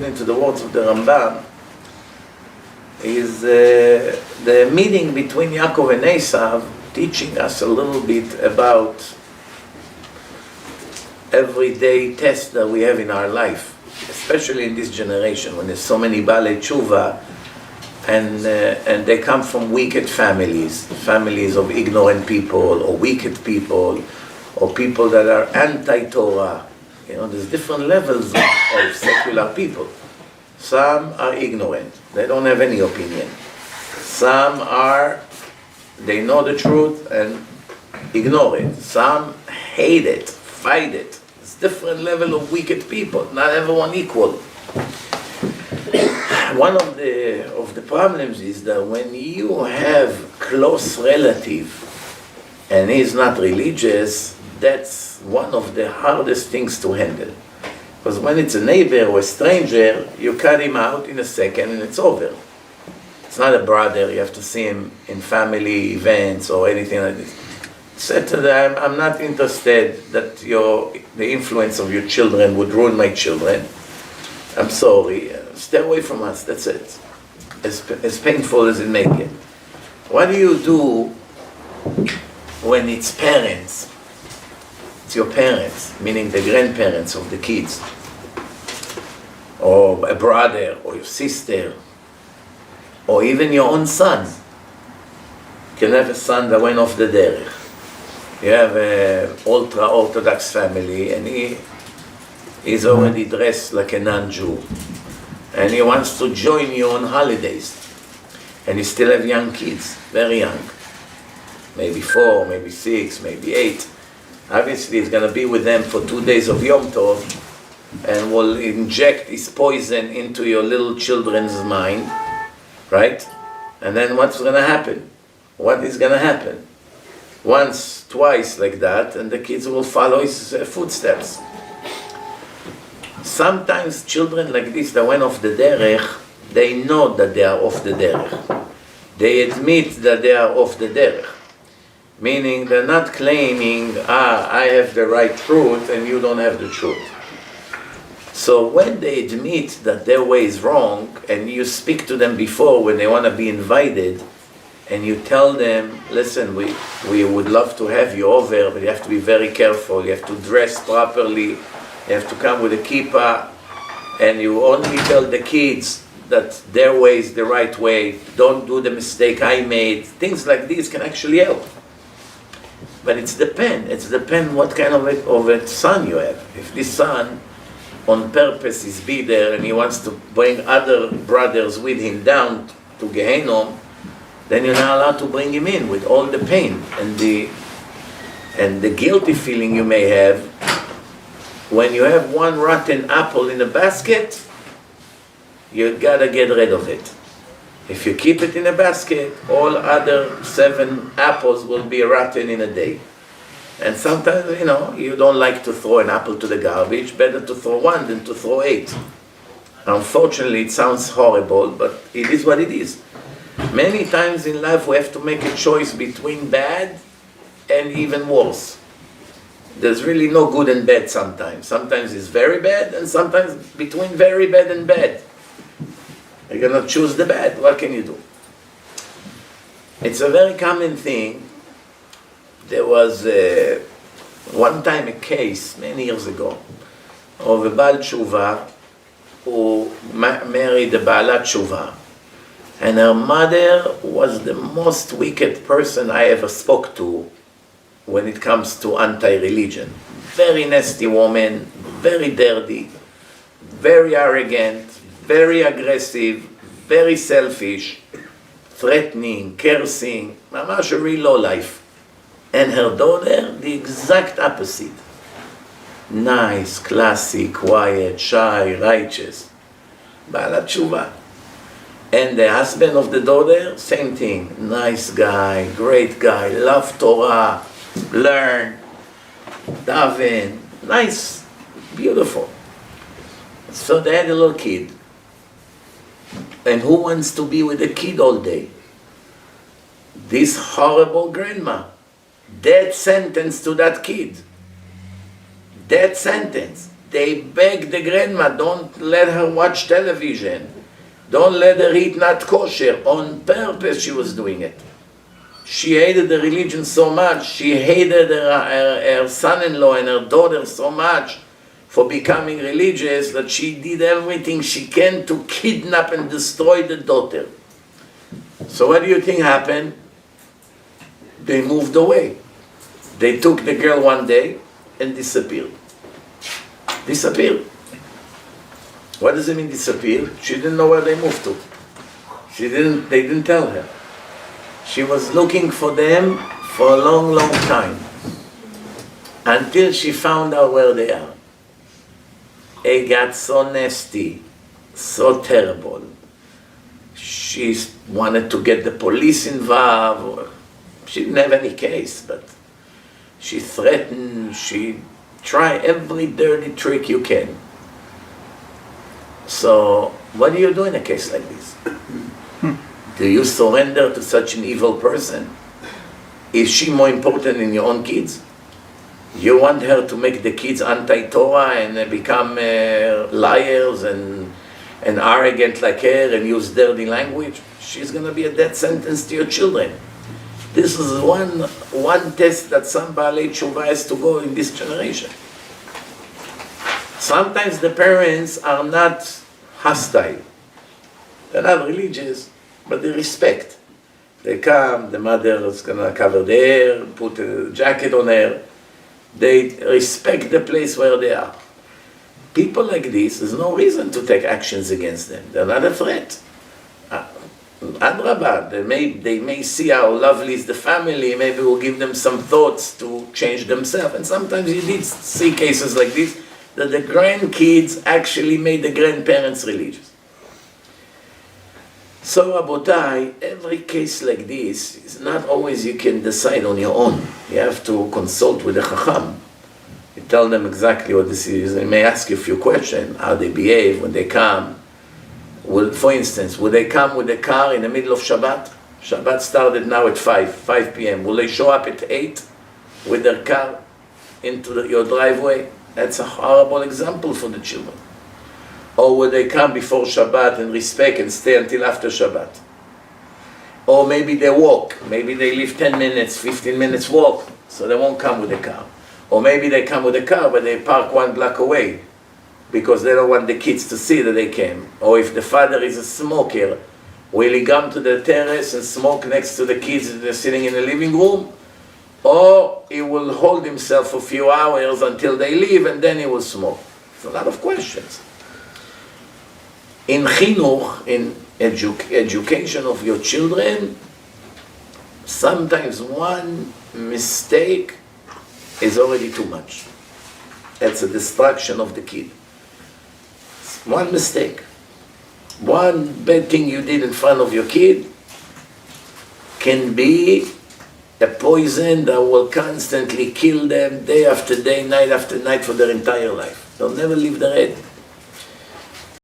Into the words of the Rambam, is the meeting between Yaakov and Esav, teaching us a little bit about everyday tests that we have in our life, especially in this generation when there's so many Balei Tshuva, and they come from wicked families of ignorant people, or wicked people, or people that are anti-Torah. You know, there's different levels of secular people. Some are ignorant, they don't have any opinion. Some they know the truth and ignore it. Some hate it, fight it. It's different level of wicked people, not everyone equal. One of the problems is that when you have close relative and he's not religious, that's one of the hardest things to handle. Because when it's a neighbor or a stranger, you cut him out in a second and it's over. It's not a brother, you have to see him in family events or anything like this. Said to them, I'm not interested that the influence of your children would ruin my children. I'm sorry, stay away from us, that's it. As painful as it may get. What do you do when it's parents? It's your parents, meaning the grandparents of the kids, or a brother, or your sister, or even your own son. You can have a son that went off the derech. You have an ultra-Orthodox family, and he's already dressed like a non-Jew, and he wants to join you on holidays, and you still have young kids, very young, maybe 4, maybe 6, maybe 8. Obviously, he's going to be with them for 2 days of Yom Tov and will inject his poison into your little children's mind, right? And then what's going to happen? What is going to happen? Once, twice like that, and the kids will follow his footsteps. Sometimes children like this that went off the derech, they know that they are off the derech. They admit that they are off the derech. Meaning they're not claiming, I have the right truth and you don't have the truth. So when they admit that their way is wrong, and you speak to them before when they want to be invited, and you tell them, listen, we would love to have you over, but you have to be very careful, you have to dress properly, you have to come with a kippah, and you only tell the kids that their way is the right way, don't do the mistake I made. Things like this can actually help. But it's depend what kind of a son you have. If this son on purpose is be there and he wants to bring other brothers with him down to Gehenom, then you're not allowed to bring him in with all the pain and the guilty feeling you may have. When you have one rotten apple in a basket, you gotta get rid of it. If you keep it in a basket, all other 7 apples will be rotten in a day. And sometimes, you don't like to throw an apple to the garbage, better to throw 1 than to throw 8. Unfortunately, it sounds horrible, but it is what it is. Many times in life we have to make a choice between bad and even worse. There's really no good and bad sometimes. Sometimes it's very bad, and sometimes between very bad and bad. You're going to choose the bad. What can you do? It's a very common thing. There was one time a case, many years ago, of a Baal Tshuva who married a Baalat Tshuva. And her mother was the most wicked person I ever spoke to when it comes to anti-religion. Very nasty woman, very dirty, very arrogant, very aggressive, very selfish, threatening, cursing, mamash a real low life. And her daughter, the exact opposite. Nice, classy, quiet, shy, righteous. Baalat Tshuva. And the husband of the daughter, same thing. Nice guy, great guy, love Torah, learn, daven, nice, beautiful. So they had a little kid. And who wants to be with a kid all day? This horrible grandma. Death sentence to that kid. Death sentence. They beg the grandma, don't let her watch television. Don't let her eat not kosher. On purpose she was doing it. She hated the religion so much. She hated her son-in-law and her daughter so much for becoming religious that she did everything she can to kidnap and destroy the daughter. So what do you think happened? They moved away. They took the girl one day and disappeared. Disappeared. What does it mean disappeared? She didn't know where they moved to. They didn't tell her. She was looking for them for a long, long time until she found out where they are. It got so nasty, so terrible. She wanted to get the police involved. She didn't have any case, but she threatened, she tried every dirty trick you can. So, what do you do in a case like this? Do you surrender to such an evil person? Is she more important than your own kids? You want her to make the kids anti-Torah and become liars and arrogant like her and use dirty language? She's going to be a death sentence to your children. This is one test that some Baalei Tshuva has to go in this generation. Sometimes the parents are not hostile. They're not religious, but they respect. They come, the mother is going to cover the hair, put a jacket on her. They respect the place where they are. People like this, there's no reason to take actions against them. They're not a threat. Adrabah, they may see how lovely is the family, maybe we'll give them some thoughts to change themselves. And sometimes you did see cases like this, that the grandkids actually made the grandparents religious. So Rabotai, every case like this is not always you can decide on your own. You have to consult with the Chacham. You tell them exactly what this is. They may ask you a few questions, how they behave when they come. For instance, will they come with a car in the middle of Shabbat? Shabbat started now at 5 p.m. Will they show up at 8 with their car into your driveway? That's a horrible example for the children. Or will they come before Shabbat and respect and stay until after Shabbat? Or maybe they walk. Maybe they live 10 minutes, 15 minutes walk, so they won't come with a car. Or maybe they come with a car, but they park 1 block away because they don't want the kids to see that they came. Or if the father is a smoker, will he come to the terrace and smoke next to the kids that are sitting in the living room? Or he will hold himself for a few hours until they leave and then he will smoke. It's a lot of questions. In chinuch, in education of your children, sometimes one mistake is already too much. It's a destruction of the kid. One mistake. One bad thing you did in front of your kid can be a poison that will constantly kill them day after day, night after night for their entire life. They'll never leave their head.